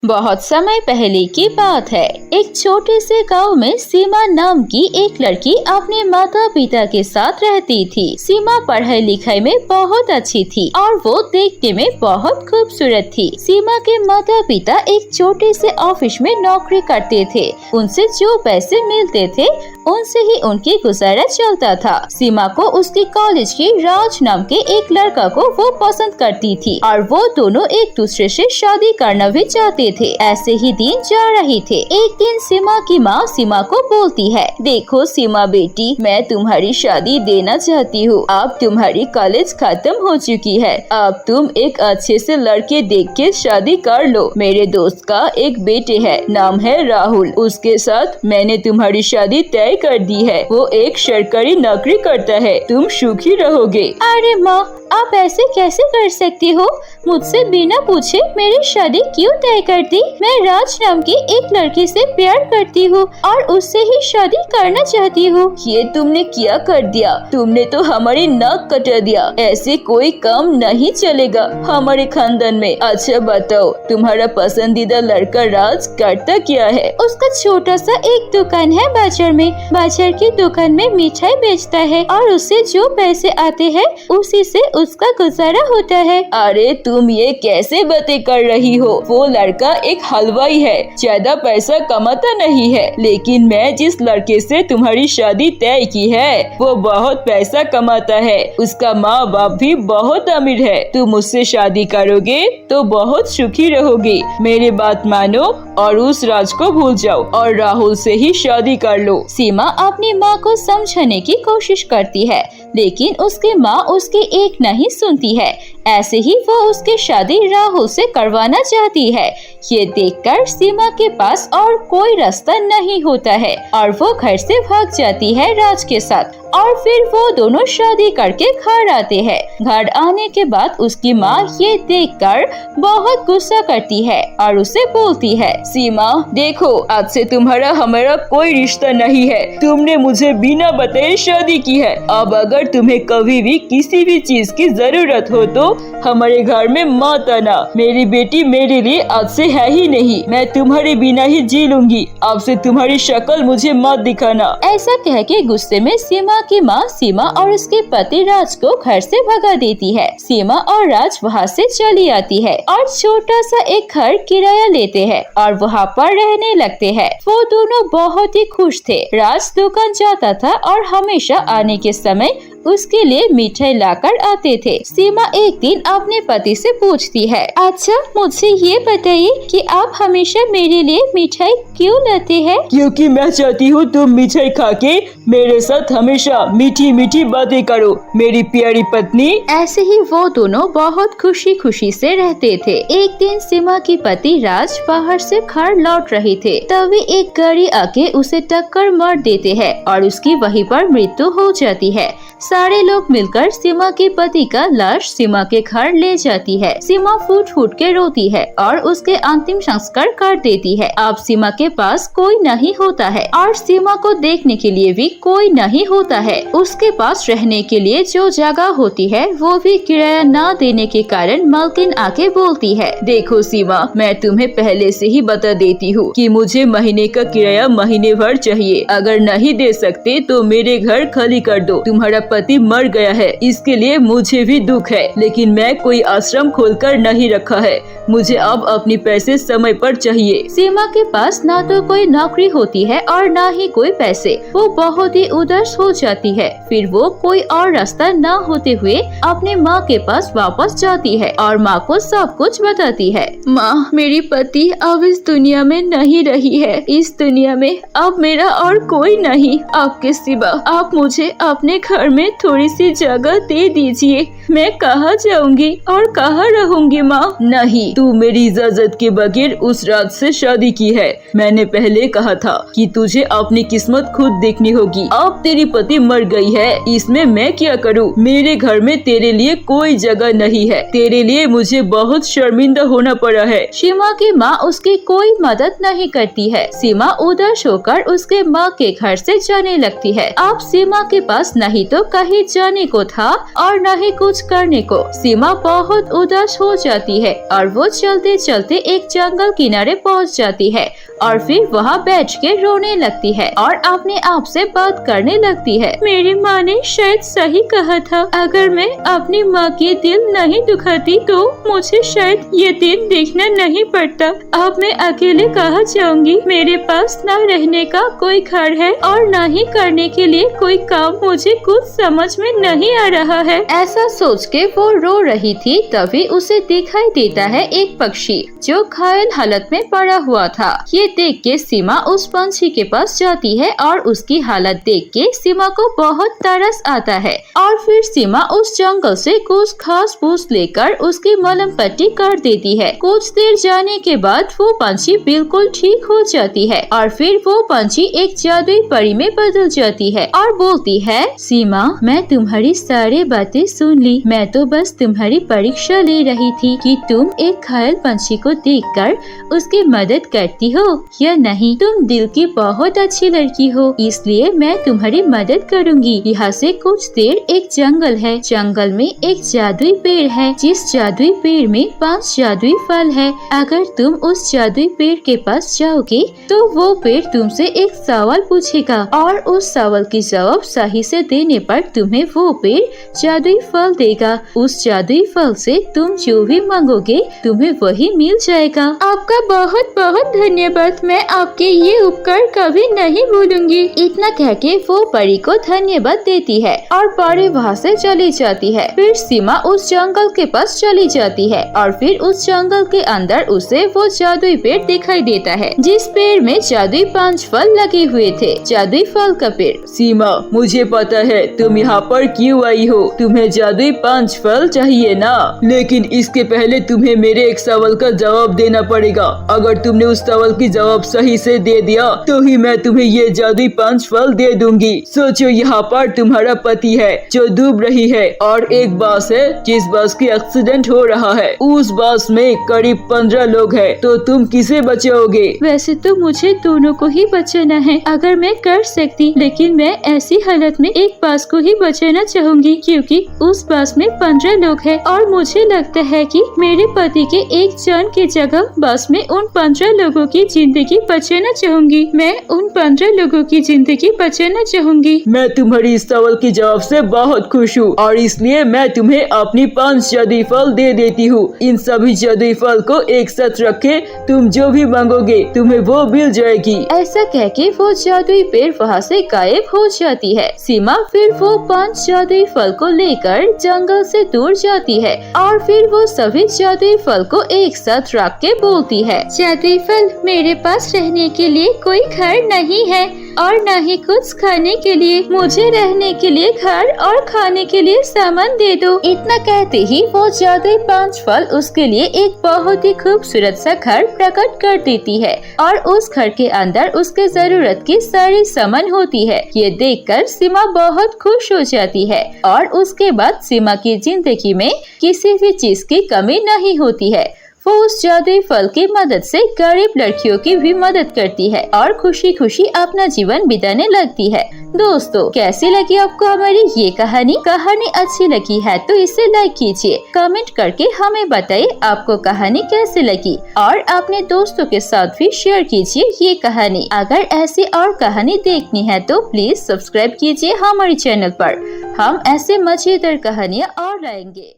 बहुत समय पहले की बात है। एक छोटे से गांव में सीमा नाम की एक लड़की अपने माता पिता के साथ रहती थी। सीमा पढ़ाई लिखाई में बहुत अच्छी थी और वो देखने में बहुत खूबसूरत थी। सीमा के माता पिता एक छोटे से ऑफिस में नौकरी करते थे। उनसे जो पैसे मिलते थे उनसे ही उनकी गुजारा चलता था। सीमा को उसके कॉलेज के राज नाम के एक लड़का को वो पसंद करती थी और वो दोनों एक दूसरे से शादी करना भी चाहते थे। ऐसे ही दिन जा रहे थे। एक दिन सीमा की माँ सीमा को बोलती है, देखो सीमा बेटी, मैं तुम्हारी शादी देना चाहती हूँ। अब तुम्हारी कॉलेज खत्म हो चुकी है। अब तुम एक अच्छे से लड़के देख के शादी कर लो। मेरे दोस्त का एक बेटे है, नाम है राहुल। उसके साथ मैंने तुम्हारी शादी तय कर दी है। वो एक सरकारी नौकरी करता है। तुम सुखी रहोगे। अरे माँ, आप ऐसे कैसे कर सकती हो? मुझसे बिना पूछे मेरी शादी क्यों तय कर दी? मैं राज नाम की एक लड़की से प्यार करती हूँ और उससे ही शादी करना चाहती हूँ। ये तुमने क्या कर दिया? तुमने तो हमारी नाक कटा दिया। ऐसे कोई काम नहीं चलेगा हमारे खानदान में। अच्छा बताओ, तुम्हारा पसंदीदा लड़का राज करता क्या है? उसका छोटा सा एक दुकान है बाजार में। बाजार की दुकान में मिठाई बेचता है और उससे जो पैसे आते हैं उसी से उसका गुजारा होता है। अरे तुम ये कैसे बातें कर रही हो? वो लड़का एक हलवाई है, ज्यादा पैसा कमाता नहीं है। लेकिन मैं जिस लड़के से तुम्हारी शादी तय की है वो बहुत पैसा कमाता है। उसका माँ बाप भी बहुत अमीर है। तुम उससे शादी करोगे तो बहुत सुखी रहोगे। मेरी बात मानो और उस राज को भूल जाओ और राहुल से ही शादी कर लो। सीमा अपनी माँ को समझाने की कोशिश करती है, लेकिन उसकी माँ उसकी एक नहीं सुनती है। ऐसे ही वो उसकी शादी राहुल से करवाना चाहती है। ये देखकर सीमा के पास और कोई रास्ता नहीं होता है और वो घर से भाग जाती है राज के साथ। और फिर वो दोनों शादी करके घर आते हैं। घर आने के बाद उसकी माँ ये देखकर बहुत गुस्सा करती है और उसे बोलती है, सीमा देखो, आज से तुम्हारा हमारा कोई रिश्ता नहीं है। तुमने मुझे बिना बताए शादी की है। अब अगर तुम्हें कभी भी किसी भी चीज की जरूरत हो तो हमारे घर में मत आना। मेरी बेटी मेरे लिए आज से है ही नहीं। मैं तुम्हारे बिना ही जी लूंगी। अब से तुम्हारी शक्ल मुझे मत दिखाना। ऐसा कह के गुस्से में सीमा की माँ सीमा और उसके पति राज को घर से भगा देती है। सीमा और राज वहाँ से चली आती है और छोटा सा एक घर किराया लेते हैं और वहाँ पर रहने लगते हैं। वो दोनों बहुत ही खुश थे। राज दुकान जाता था और हमेशा आने के समय उसके लिए मिठाई लाकर आते थे। सीमा एक दिन अपने पति से पूछती है, अच्छा मुझे ये बताइए कि आप हमेशा मेरे लिए मिठाई क्यों लाते हैं? क्योंकि मैं चाहती हूँ तुम मिठाई खा के मेरे साथ हमेशा मीठी मीठी बातें करो, मेरी प्यारी पत्नी। ऐसे ही वो दोनों बहुत खुशी खुशी से रहते थे। एक दिन सीमा की पति राज बाहर से घर लौट रहे थे, तभी एक गाड़ी आके उसे टक्कर मार देते हैं और उसकी वहीं पर मृत्यु हो जाती है। सारे लोग मिलकर सीमा के पति का लाश सीमा के घर ले जाती है। सीमा फूट फूट के रोती है और उसके अंतिम संस्कार कर देती है। अब सीमा के पास कोई नहीं होता है और सीमा को देखने के लिए भी कोई नहीं होता है। उसके पास रहने के लिए जो जगह होती है वो भी किराया न देने के कारण मालकिन आके बोलती है, देखो सीमा, मैं तुम्हें पहले से ही बता देती हूँ कि मुझे महीने का किराया महीने भर चाहिए। अगर नहीं दे सकते तो मेरे घर खाली कर दो। तुम्हारा पति मर गया है, इसके लिए मुझे भी दुख है, लेकिन मैं कोई आश्रम खोलकर नहीं रखा है। मुझे अब अपनी पैसे समय पर चाहिए। सीमा के पास ना तो कोई नौकरी होती है और ना ही कोई पैसे। वो बहुत ही उदास हो जाती है। फिर वो कोई और रास्ता न होते हुए अपने माँ के पास वापस जाती है और माँ को सब कुछ बताती है। माँ, मेरी पति अब इस दुनिया में नहीं रही है। इस दुनिया में अब मेरा और कोई नहीं। आपके सिवा आप मुझे अपने घर में थोड़ी सी जगह दे दीजिए। मैं कहाँ जाऊंगी और कहाँ रहूंगी माँ? नहीं, तू मेरी इजाजत के बगैर उस रात से शादी की है। मैंने पहले कहा था कि तुझे अपनी किस्मत खुद देखनी होगी। कि अब तेरी पति मर गई है, इसमें मैं क्या करूँ? मेरे घर में तेरे लिए कोई जगह नहीं है। तेरे लिए मुझे बहुत शर्मिंदा होना पड़ा है। सीमा की माँ उसकी कोई मदद नहीं करती है। सीमा उदास होकर उसके माँ के घर से जाने लगती है। अब सीमा के पास नहीं तो कहीं जाने को था और न ही कुछ करने को। सीमा बहुत उदास हो जाती है और वो चलते चलते एक जंगल किनारे पहुँच जाती है और फिर वहाँ बैठ के रोने लगती है और अपने आप से बात करने लगती है। मेरी माँ ने शायद सही कहा था, अगर मैं अपनी माँ के दिल नहीं दुखाती तो मुझे शायद ये दिन देखना नहीं पड़ता। अब मैं अकेले कहाँ जाऊंगी? मेरे पास न रहने का कोई घर है और न ही करने के लिए कोई काम। मुझे कुछ समझ में नहीं आ रहा है। ऐसा सोच के वो रो रही थी, तभी उसे दिखाई देता है एक पक्षी जो घायल हालत में पड़ा हुआ था। ये देख के सीमा उस पंछी के पास जाती है और उसकी हालत देख के सीमा को बहुत तरस आता है और फिर सीमा उस जंगल से कुछ घास फूस लेकर उसकी मलहम पट्टी कर देती है। कुछ देर जाने के बाद वो पंछी बिल्कुल ठीक हो जाती है और फिर वो पंछी एक जादुई परी में बदल जाती है और बोलती है, सीमा मैं तुम्हारी सारी बातें सुन ली। मैं तो बस तुम्हारी परीक्षा ले रही थी कि तुम एक घायल पंछी को देखकर उसकी मदद करती हो या नहीं। तुम दिल की बहुत अच्छी लड़की हो, इसलिए मैं तुम्हारी मदद करूंगी। यहाँ से कुछ देर एक जंगल है। जंगल में एक जादुई पेड़ है, जिस जादुई पेड़ में 5 जादुई फल है। अगर तुम उस जादुई पेड़ के पास जाओगे तो वो पेड़ तुमसे एक सवाल पूछेगा और उस सवाल की जवाब सही से देने पर तुम्हें वो पेड़ जादुई फल देगा। उस जादुई फल से तुम जो भी मांगोगे तुम्हें वही मिल जाएगा। आपका बहुत बहुत धन्यवाद। मैं आपके ये उपकार कभी नहीं भूलूंगी। इतना कह के वो परी को धन्यवाद देती है और परी वहाँ से चली जाती है। फिर सीमा उस जंगल के पास चली जाती है और फिर उस जंगल के अंदर उसे वो जादुई पेड़ दिखाई देता है, जिस पेड़ में जादुई 5 फल लगे हुए थे। जादुई फल का पेड़। सीमा मुझे पता है तुम यहाँ पर क्यों आई हो। तुम्हें जादुई 5 फल चाहिए ना, लेकिन इसके पहले तुम्हें मेरे एक सवाल का जवाब देना पड़ेगा। अगर तुमने उस सवाल की जवाब सही से दे दिया तो ही मैं तुम्हें ये जादुई 5 फल दे दूंगी। सोचो यहाँ पर तुम्हारा पति है जो डूब रही है और एक बस है जिस बस की एक्सीडेंट हो रहा है। उस बस में करीब 15 लोग हैं, तो तुम किसे बचाओगे? वैसे तो मुझे दोनों को ही बचाना है अगर मैं कर सकती, लेकिन मैं ऐसी हालत में एक बस को ही बचाना चाहूंगी क्योंकि उस बस में 15 लोग हैं और मुझे लगता है कि मेरे पति के एक जान की जगह बस में उन 15 लोगों की जिंदगी बचाना चाहूंगी। मैं उन 15 लोगों की जिंदगी बचाना चाहूंगी। मैं तुम्हारी इस सवाल के जवाब से बहुत खुश हूँ और इसलिए मैं तुम्हें अपनी 5 जादुई फल दे देती हूँ। इन सभी जादुई फल को एक साथ रखे तुम जो भी मांगोगे तुम्हें वो मिल जाएगी। ऐसा कह के वो जादुई पेड़ वहाँ से गायब हो जाती है। सीमा फिर वो 5 जादुई फल को लेकर जंगल से दूर जाती है और फिर वो सभी जादुई फल को एक साथ रख के बोलती है, जादुई फल मेरे पास रहने के लिए कोई घर नहीं है और न ही कुछ खाने के लिए। मुझे रहने के लिए घर और खाने के लिए सामान दे दो। इतना कहते ही वो जादुई 5 फल उसके लिए एक बहुत ही खूबसूरत सा घर प्रकट कर देती है और उस घर के अंदर उसके जरूरत की सारी सामान होती है। ये देखकर सीमा बहुत खुश हो जाती है और उसके बाद सीमा की जिंदगी में किसी भी चीज की कमी नहीं होती है। वो उस जादुई फल की मदद से गरीब लड़कियों की भी मदद करती है और खुशी खुशी अपना जीवन बिताने लगती है। दोस्तों कैसी लगी आपको हमारी ये कहानी? कहानी अच्छी लगी है तो इसे लाइक कीजिए, कमेंट करके हमें बताइए आपको कहानी कैसी लगी और अपने दोस्तों के साथ भी शेयर कीजिए ये कहानी। अगर ऐसी और कहानी देखनी है तो प्लीज सब्सक्राइब कीजिए हमारे चैनल पर। हम ऐसे मजेदार कहानियाँ और लाएंगे।